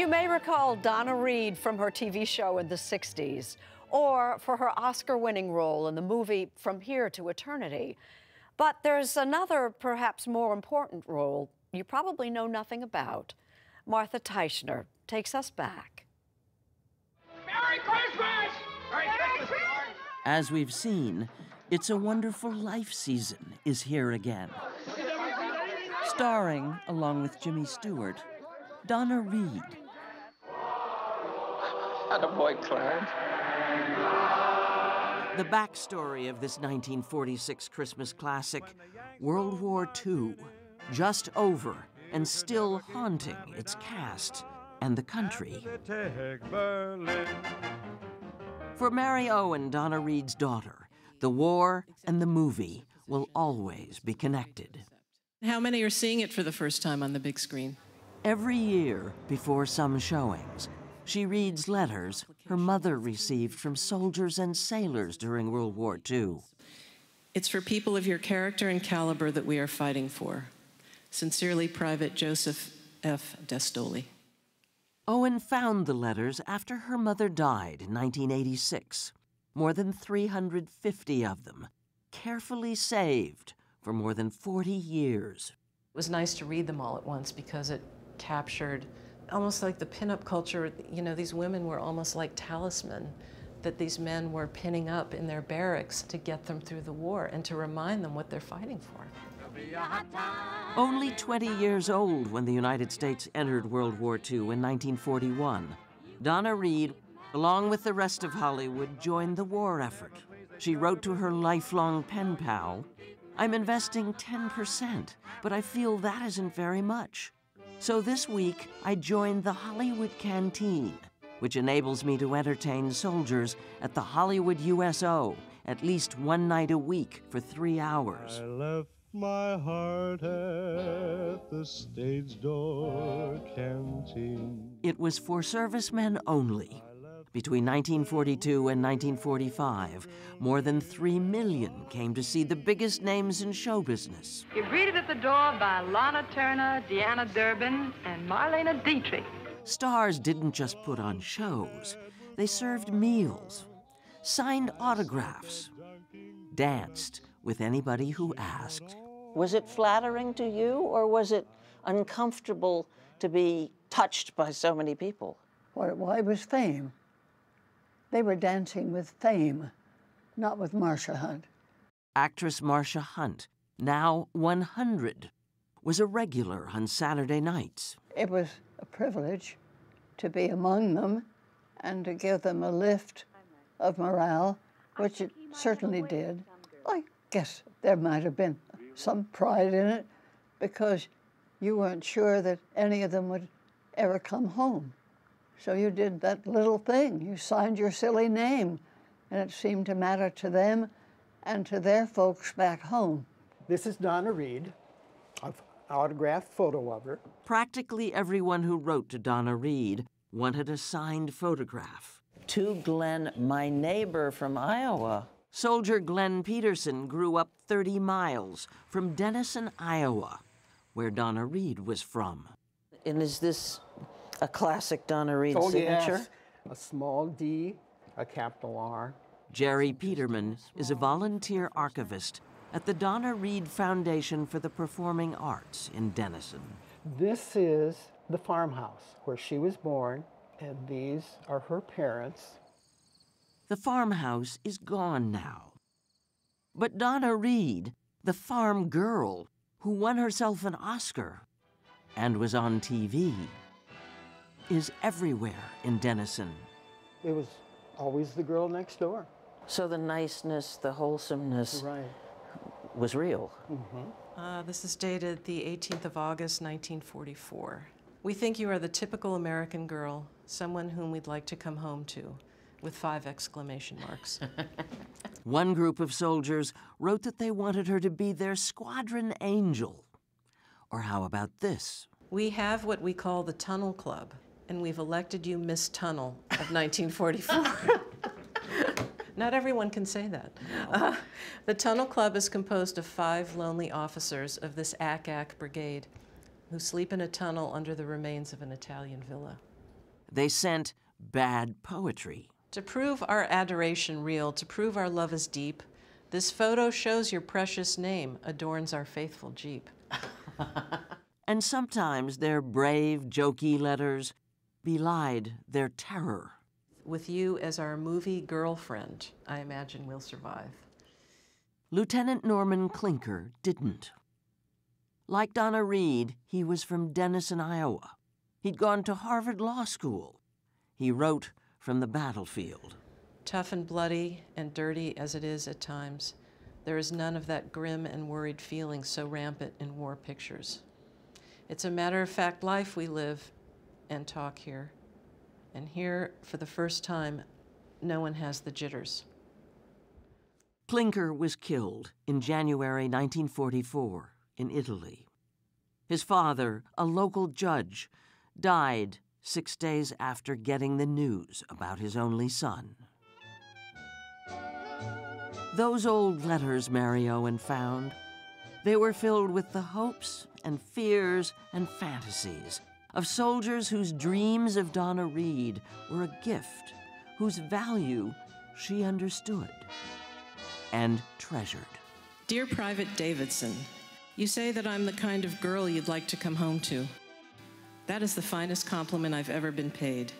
You may recall Donna Reed from her TV show in the 60s, or for her Oscar-winning role in the movie From Here to Eternity. But there's another, perhaps more important role you probably know nothing about. Martha Teichner takes us back. Merry Christmas! Merry Christmas! As we've seen, It's a Wonderful Life season is here again. Starring, along with Jimmy Stewart, Donna Reed. Attaboy, Clarence. The backstory of this 1946 Christmas classic, World War II, just over and still haunting its cast and the country. For Mary Owen, Donna Reed's daughter, the war and the movie will always be connected. How many are seeing it for the first time on the big screen? Every year, before some showings, she reads letters her mother received from soldiers and sailors during World War II. It's for people of your character and caliber that we are fighting for. Sincerely, Private Joseph F. Destoli. Owen found the letters after her mother died in 1986. More than 350 of them, carefully saved for more than 40 years. It was nice to read them all at once because it captured almost like the pinup culture. You know, these women were almost like talisman that these men were pinning up in their barracks to get them through the war and to remind them what they're fighting for. Only 20 years old when the United States entered World War II in 1941, Donna Reed, along with the rest of Hollywood, joined the war effort. She wrote to her lifelong pen pal, "I'm investing 10%, but I feel that isn't very much. So this week, I joined the Hollywood Canteen, which enables me to entertain soldiers at the Hollywood USO at least one night a week for 3 hours." I left my heart at the stage door canteen. It was for servicemen only. Between 1942 and 1945, more than 3 million came to see the biggest names in show business. You're greeted at the door by Lana Turner, Deanna Durbin, and Marlena Dietrich. Stars didn't just put on shows. They served meals, signed autographs, danced with anybody who asked. Was it flattering to you, or was it uncomfortable to be touched by so many people? Well, it was fame. They were dancing with fame, not with Marcia Hunt. Actress Marcia Hunt, now 100, was a regular on Saturday nights. It was a privilege to be among them and to give them a lift of morale, which it certainly did. I guess there might have been some pride in it because you weren't sure that any of them would ever come home. So you did that little thing. You signed your silly name, and it seemed to matter to them and to their folks back home. This is Donna Reed, an autographed photo of her. Practically everyone who wrote to Donna Reed wanted a signed photograph. To Glenn, my neighbor from Iowa. Soldier Glenn Peterson grew up 30 miles from Denison, Iowa, where Donna Reed was from. And is this a classic Donna Reed signature? Yes. A small D, a capital R. Jerry Peterman is a volunteer archivist at the Donna Reed Foundation for the Performing Arts in Denison. This is the farmhouse where she was born, and these are her parents. The farmhouse is gone now. But Donna Reed, the farm girl who won herself an Oscar and was on TV, is everywhere in Denison. It was always the girl next door. So the niceness, the wholesomeness was real. Mm-hmm. This is dated the 18th of August, 1944. We think you are the typical American girl, someone whom we'd like to come home to, with 5 exclamation marks. One group of soldiers wrote that they wanted her to be their squadron angel. Or how about this? We have what we call the Tunnel Club, and we've elected you Miss Tunnel of 1944. Not everyone can say that. The Tunnel Club is composed of 5 lonely officers of this ACAC brigade who sleep in a tunnel under the remains of an Italian villa. They sent bad poetry. To prove our adoration real, to prove our love is deep, this photo shows your precious name, adorns our faithful Jeep. And sometimes their brave, jokey letters belied their terror. With you as our movie girlfriend, I imagine we'll survive. Lieutenant Norman Clinker didn't. Like Donna Reed, he was from Denison, Iowa. He'd gone to Harvard Law School. He wrote from the battlefield. Tough and bloody and dirty as it is at times, there is none of that grim and worried feeling so rampant in war pictures. It's a matter-of-fact life we live and talk here. And here, for the first time, no one has the jitters. Clinker was killed in January 1944 in Italy. His father, a local judge, died 6 days after getting the news about his only son. Those old letters Mary Owen found, they were filled with the hopes and fears and fantasies of soldiers whose dreams of Donna Reed were a gift, whose value she understood and treasured. Dear Private Davidson, you say that I'm the kind of girl you'd like to come home to. That is the finest compliment I've ever been paid.